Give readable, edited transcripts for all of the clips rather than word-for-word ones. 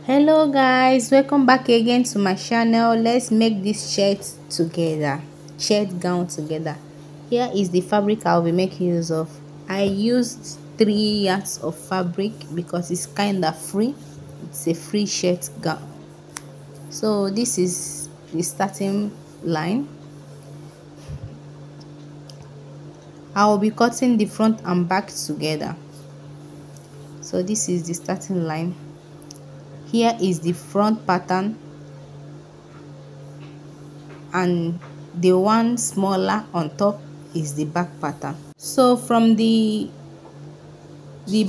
Hello guys, welcome back again to my channel. Let's make this shirt gown together. Here is the fabric I'll be making use of. I used 3 yards of fabric because it's kind of free. It's a free shirt gown. So this is the starting line. I'll be cutting the front and back together. So this is the starting line. Here is the front pattern and the one smaller on top is the back pattern. So from the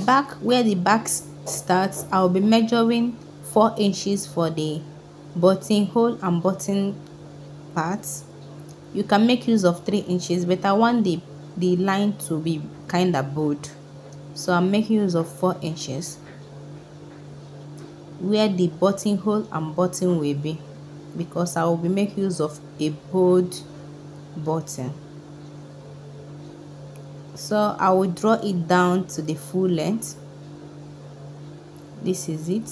back, where the back starts, I'll be measuring 4 inches for the buttonhole and button parts. You can make use of 3 inches, but I want the line to be kind of bold, so I'm making use of 4 inches where the buttonhole and button will be, because I will be making use of a bold button. So I will draw it down to the full length. This is it.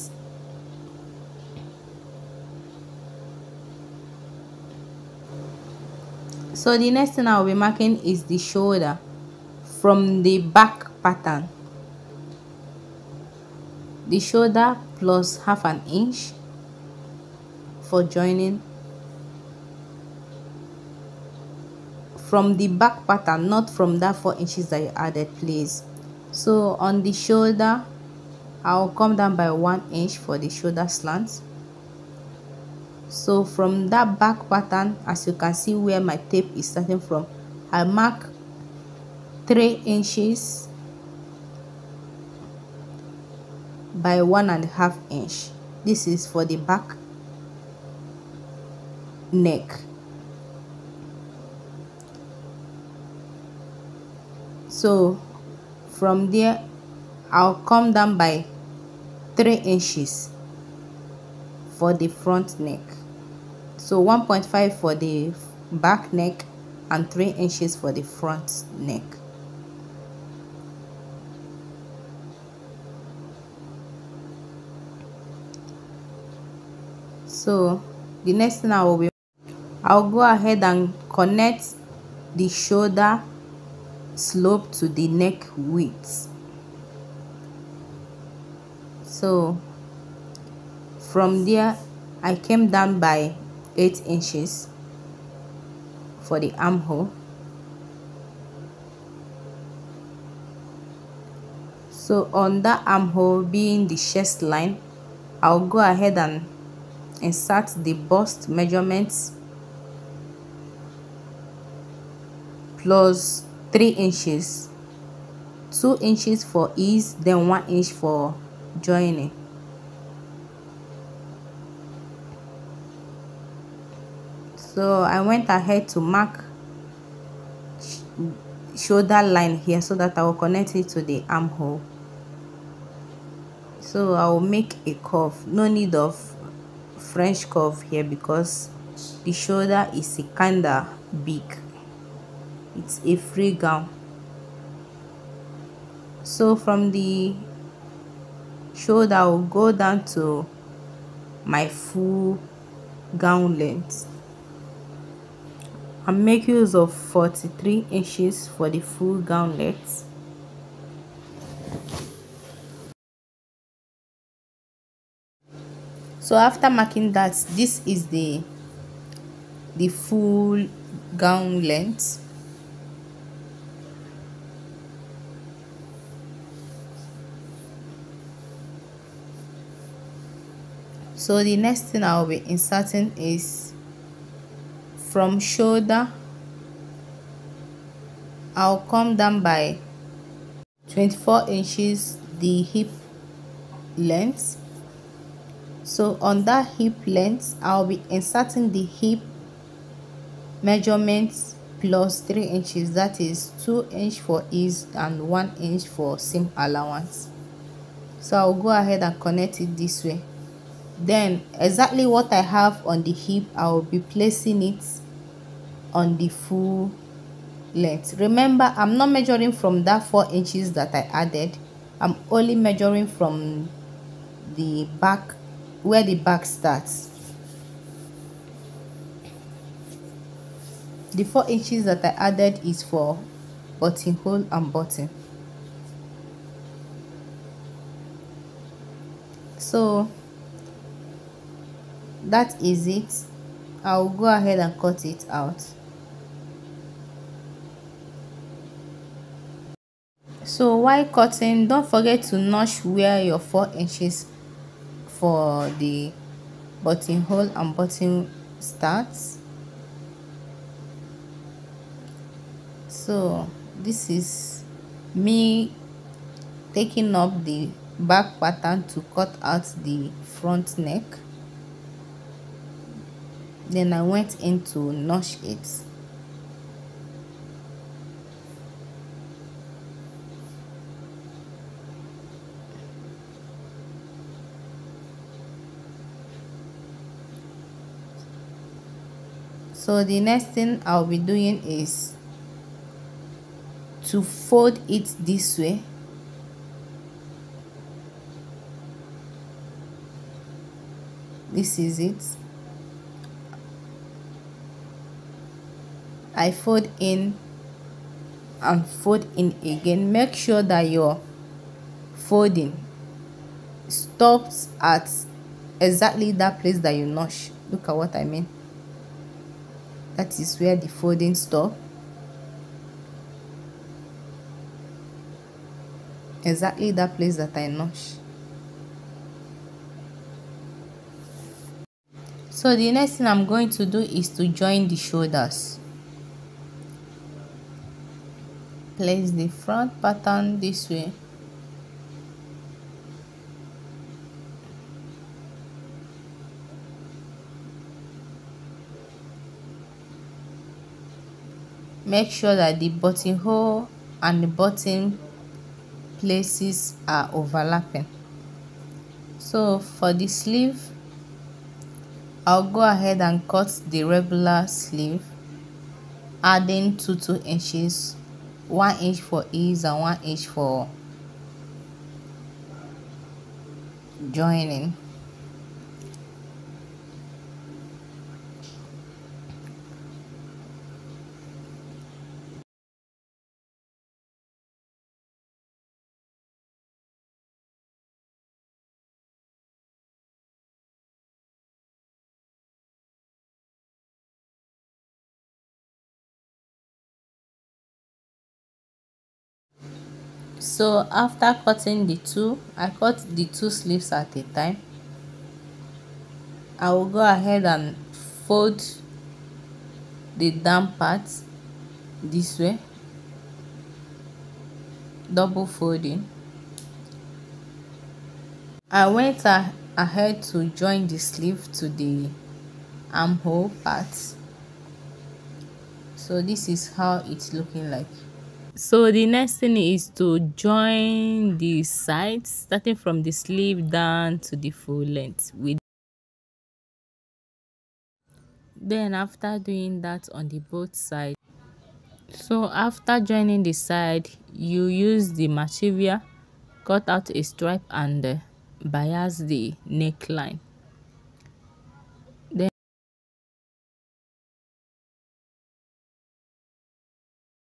So the next thing I will be marking is the shoulder from the back pattern. The shoulder plus ½ an inch for joining from the back pattern, not from that 4 inches that you added, please. So on the shoulder, I'll come down by 1 inch for the shoulder slant. So from that back pattern, as you can see where my tape is starting from, I mark 3 inches by 1½ inch. This is for the back neck. So from there, I'll come down by 3 inches for the front neck. So 1.5 for the back neck and 3 inches for the front neck. So the next thing I'll go ahead and connect the shoulder slope to the neck width. So from there, I came down by 8 inches for the armhole. So on that armhole being the chest line, I'll go ahead and insert the bust measurements plus 3 inches, 2 inches for ease, then 1 inch for joining. So I went ahead to mark shoulder line here so that I will connect it to the armhole. So I will make a curve. No need of French curve here because the shoulder is kinda big. It's a free gown. So from the shoulder, I will go down to my full gown length and make use of 43 inches for the full gown length. So after marking that, this is the full gown length. So the next thing I will be inserting is from shoulder, I'll come down by 24 inches the hip length. So on that hip length, I'll be inserting the hip measurements plus 3 inches, that is 2 inch for ease and 1 inch for seam allowance. So I'll go ahead and connect it this way. Then exactly what I have on the hip, I will be placing it on the full length. Remember, I'm not measuring from that 4 inches that I added. I'm only measuring from the back where the back starts. The 4 inches that I added is for buttonhole and button. So that is it. I'll go ahead and cut it out. So while cutting, don't forget to notch where your 4 inches for the buttonhole and button starts. So this is me taking up the back pattern to cut out the front neck. Then I went in to notch it. So the next thing I'll be doing is to fold it this way. This is it. I fold in and fold in again. Make sure that your folding stops at exactly that place that you notch. Look at what I mean. That is where the folding stops. Exactly that place that I notch. So the next thing I'm going to do is to join the shoulders. Place the front pattern this way. Make sure that the buttonhole and the button places are overlapping. So for the sleeve, I'll go ahead and cut the regular sleeve, adding 2 inches, 1 inch for ease and 1 inch for joining. So after cutting I cut the 2 sleeves at a time. I will go ahead and fold the down part this way, double folding. I went ahead to join the sleeve to the armhole part. So this is how it's looking like. So the next thing is to join the sides, starting from the sleeve down to the full length. Then after doing that on the both sides, so after joining the side, you use the material, cut out a stripe and bias the neckline.